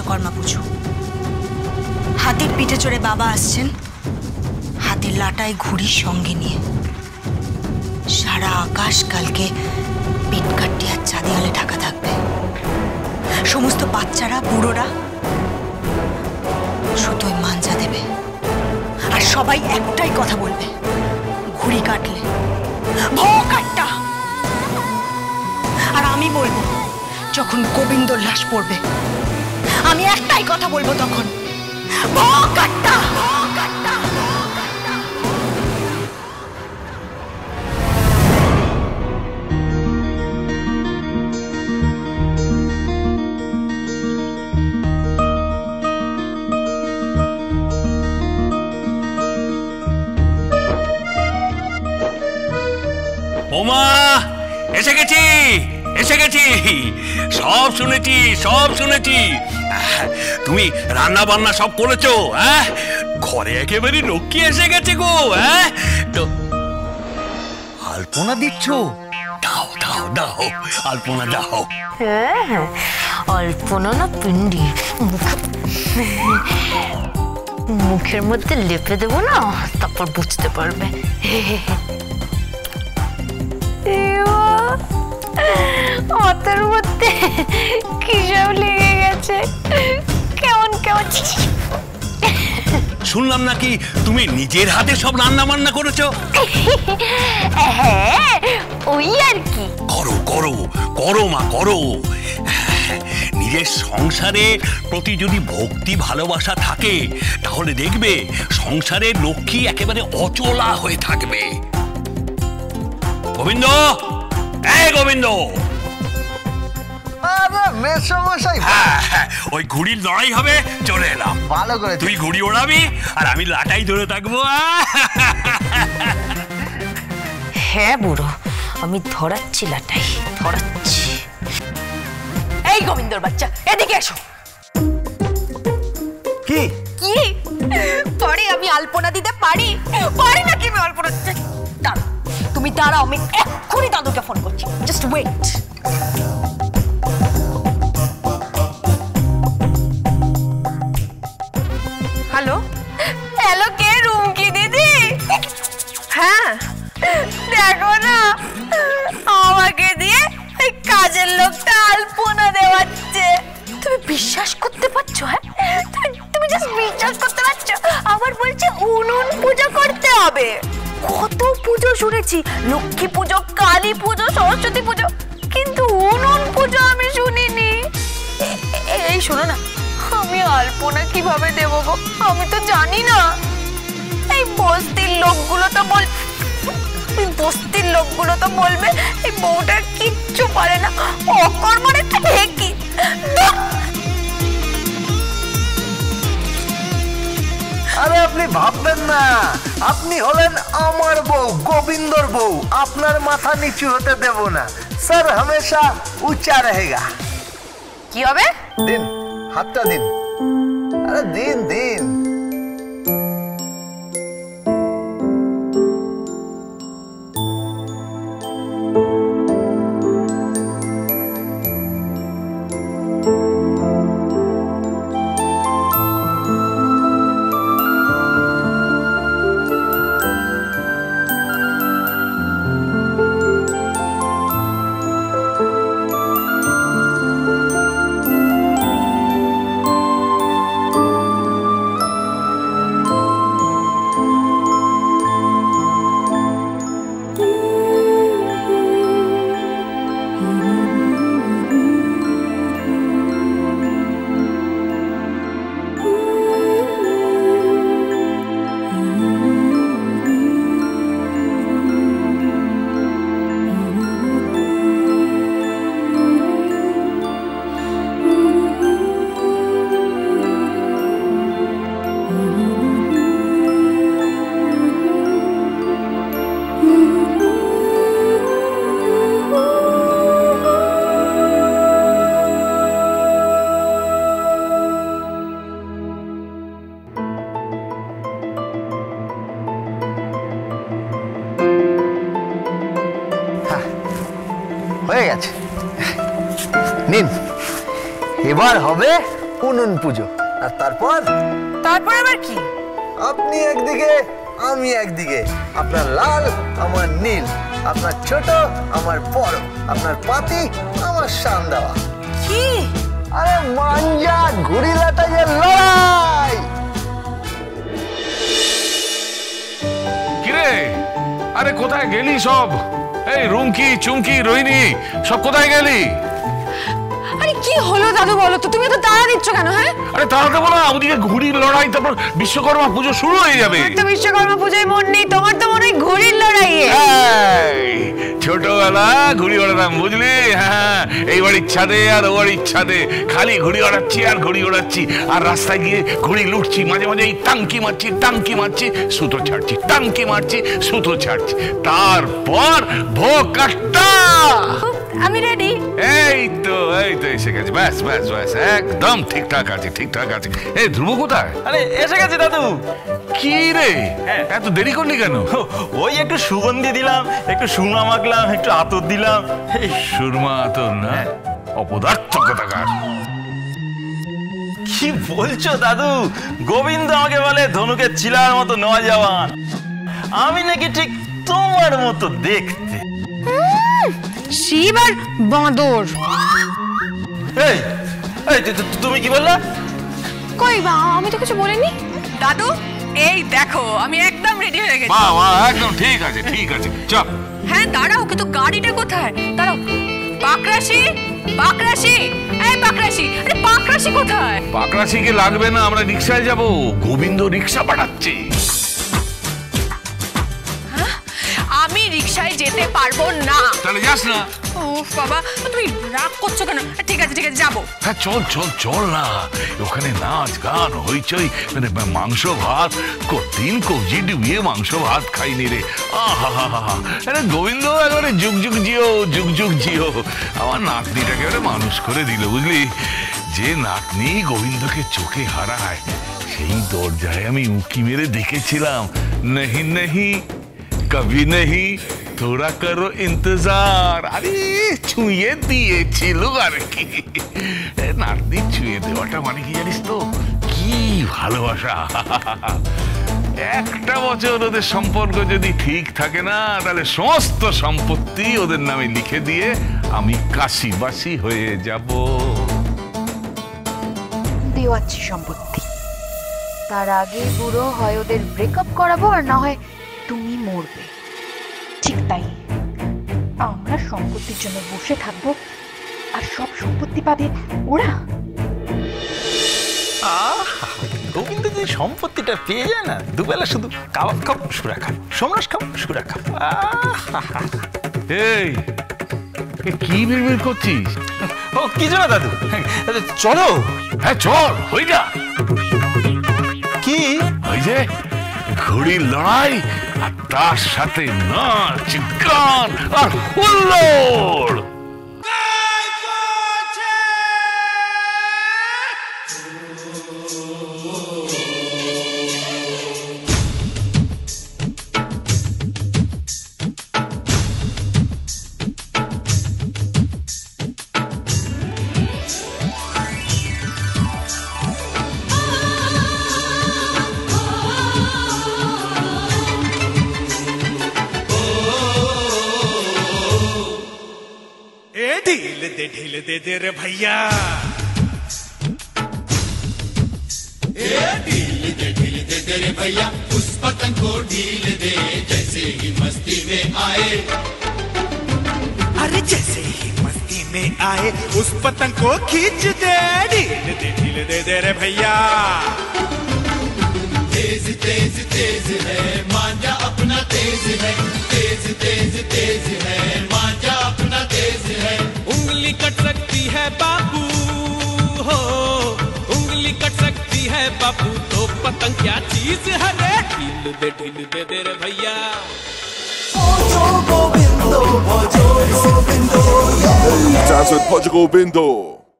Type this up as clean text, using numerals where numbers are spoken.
বিশ্বকর্মা পুজো। হাতির পিঠে চড়ে বাবা আসছেন, হাতের লাটায় ঘুড়ির সঙ্গে নিয়ে। সারা আকাশ কালকে পিটকাটি আর চাঁদিয়ালে ঢাকা থাকবে। সমস্ত বাচ্চারা বুড়োরা সুতোয় মাঞ্জা দেবে, আর সবাই একটাই কথা বলবে, ঘুড়ি কাটলে ভোঁ কাটটা। আর আমি বলবো, যখন গোবিন্দর লাশ পড়বে, আমি একটাই কথা বলবো, তখন ভোঁ কাটটা। ওমা, এসে গেছি এসে গেছি, সব শুনেছি সব শুনেছি। তুমি রান্না বান্না সব করেছো? হ্যাঁ, ঘরে একেবারে লক্ষ্মী এসে গেছে গো। হ্যাঁ, তো আলপনা দিচ্ছ? দাও দাও দাও, আলপনা দাও। হ্যাঁ, আলপনা না পিন্ডি মুখের মধ্যে লেপে দেবো না, তারপর বুঝতে পারবে। হাতের মধ্যে কি সব লেগে গেছে, কেমন কেমন। শুনলাম নাকি তুমি নিজের হাতে সব রান্না বান্না করেছো? হ্যাঁ, ওই আর কি। করো করো করো মা, করো। নিজের সংসারের প্রতি যদি ভক্তি ভালোবাসা থাকে, তাহলে দেখবে সংসারের লক্ষ্মী একেবারে অচলা হয়ে থাকবে। গোবিন্দ, এই গোবিন্দ। ওই ঘুড়ির লড়াই হবে, চলে এলাম। ভালো করে, তুই ঘুড়ি ওড়াবি আর আমি লাটাই ধরে থাকবো। হ্যাঁ বুড়ো, আমি ধরাচ্ছি লাটাই, ধরাচ্ছি। এই গোবিন্দর বাচ্চা, এদিকে এসো। কি কি পরে আমি আলপনা দিতে পারি? পারি নাকি আমি আলপনা দিতে? দাঁড়াও, তুমি দাঁড়াও, আমি এক্ষুনি দাদুকে ফোন করছি। Just wait. হ্যালো হ্যালো, কে? রুমকি দিদি? হ্যাঁ, দেখো না, আমাকে দিয়ে কাজের লোকটা আলপনা দেওয়াচ্ছে। তুমি বিশ্বাস করতে পারছো? হ্যাঁ, তুমি জাস্ট বিশ্বাস করতে পারছো? আবার বলছে উনুন পূজা করতে হবে। কত পুজো শুনেছি, লক্ষ্মী পুজো, কালী পুজো, সরস্বতী পুজো, কিন্তু উনুন পুজো আমি শুনিনি। এই শোনো না, আমি আলপনা কিভাবে দেবো গো? আমি তো জানি না। এই বস্তির লোকগুলো তো বলবে এই বউটা কিচ্ছু পারে না, অকর্মণের থেকে কি। আরে আপনি ভাববেন না, আপনি হলেন আমার বউ, গোবিন্দর বউ। আপনার মাথা নিচু হতে দেব না। স্যার হমেশা উঁচা रहेगा। কি হবে? দিন, হাতটা দিন। আরে দিন দিন। হয়ে গেছে, নিন। এবার হবে উনুন পুজো। আর তারপর আবার কি? আপনি একদিকে আমি একদিকে, আপনার লাল আমার নীল, আপনার ছোট আমার বড়, আপনার পাতি আমার সান্দাওয়া। কি? আরে মাঞ্জা ঘুড়ি লাটাইয়ের লড়াই। কিরে, আরে কোথায় গেলি সব? এই রুমকি চুমকি রোহিণী সব কোথায় গেলি? আরে কি হলো দাদু বলো তো, তুমি তো তাড়া দিচ্ছ কেন? হ্যাঁ আরে তাড়াতে বলো না, ওদিকে ঘুড়ির লড়াই, তারপর বিশ্বকর্মা পুজো শুরু হয়ে যাবে। তো বিশ্বকর্মা পুজোয় মন নেই তোমার, তো মনে হয় ঘুড়ির লড়াইয়ে। ছোটবেলা ঘুড়ি ওড়াতাম বুঝলি? হ্যাঁ, এই বাড়ির ছাদে আর ও বাড়ির ছাদে খালি ঘুড়ি ওড়াচ্ছি আর ঘুড়ি ওড়াচ্ছি, আর রাস্তায় গিয়ে ঘুড়ি লুটছি, মাঝে মাঝে এই টাঙ্কি মারছি সুতো ছাড়ছি, টাঙ্কি মারছি সুতো ছাড়ছি, তারপর ভোকাট্টা। আমি রেডি। এই তো এসে গেছে, ব্যাস একদম ঠিকঠাক আছে। এই ধ্রুব কোথায়? আরে এসে গেছে দাদু। কি রে, এত দেরি করলি কেন? ওই একটু সুগন্ধি দিলাম, একটু সুরমা মাখলাম, একটু আতর দিলাম। সুরমা আতর না? অপদার্থ কোথাকার। কি বলছো দাদু? গোবিন্দ আমাকে বলে ধনুকের চিলার মতো নওজওয়ান, আমি নাকি ঠিক তোমার মতো দেখতে। শিব আর বাঁদর। এই তুমি কি বললা? কই বা, আমি তো কিছু বলিনি। দাদু এই দেখো আমি একদম রেডি হয়ে গেছি। বাহ, একদম ঠিক আছে চল। হ্যাঁ দাঁড়াও, কিন্তু গাড়িটা কোথায়? দাঁড়াও। পাকরাশি, এই পাকরাশি, আরে পাকরাশি কোথায়? পাকরাশিকে লাগবে না, আমরা রিকশায় যাব। গোবিন্দ রিকশা পাঠাচ্ছে। আমি রিকশায় যেতে পারবো না। তাহলে যাস না। উফ বাবা, তুমি রাগ করছো কেন? ঠিক আছে যাবো। হ্যাঁ চল না, ওখানে নাচ গান হইচই, মানে মাংস ভাত, কতদিন কবজি ডুবিয়ে মাংস ভাত খাইনি রে। আরে গোবিন্দ একেবারে যুগ যুগ জিও, আমার নাতনিটাকে এবারে মানুষ করে দিল বুঝলি। যে নাতনি গোবিন্দকে চোখে হারায়, সেই দরজায় আমি উঁকি মেরে দেখেছিলাম, नहीं कभी नहीं थोड़ा करो इंतजार। আরে ছুঁয়ে দিয়েছিল আর কি। নাতনি ছুঁয়ে দেওয়াটা মানে কি জানিস তো, কি ভালোবাসা। একটা বছর ওদের সম্পর্ক যদি ঠিক থাকে না, তাহলে সমস্ত সম্পত্তি ওদের নামে লিখে দিয়ে আমি কাশিবাসী হয়ে যাব। দেওয়াচ্ছি সম্পত্তি, তার আগে পুরো হয় ওদের ব্রেকআপ করাবো, আর না হয় তুমি মরবে। ঠিক তাই, আমরা সম্পত্তির জন্য বসে থাকবো আর সব সম্পত্তি পাবে ওরা। গোবিন্দ যদি সম্পত্তিটা পেয়ে যায় না, দুবেলা শুধু কাবাব খাবো সুরা খাবো, সমরাস খাবো সুরা খাবো। এই কি বিড়বিড় করছিস? ও কিছু না দাদু, চলো। হ্যাঁ চল, হয়ে যা। কি? ওই যে ঘুড়ির লড়াই, আর তার সাথে নাচ গান আর হুল্লোড়। ढील दे दे रे भैया, ढील दे दे रे भैया, उस पतंग को ढील दे जैसे ही मस्ती में आए। अरे जैसे ही मस्ती में आए उस पतंग को खींच दे। ढील दे दे रे भैया। तेज तेज तेज है मांझा अपना तेज है, तेज तेज तेज है मांझा अपना तेज है। उंगली कट सकती है बाबू हो, उंगली कट सकती है बाबू, तो पतंग क्या चीज है रे। ढील दे दे रे भैया। Dance with Portugal Bindo.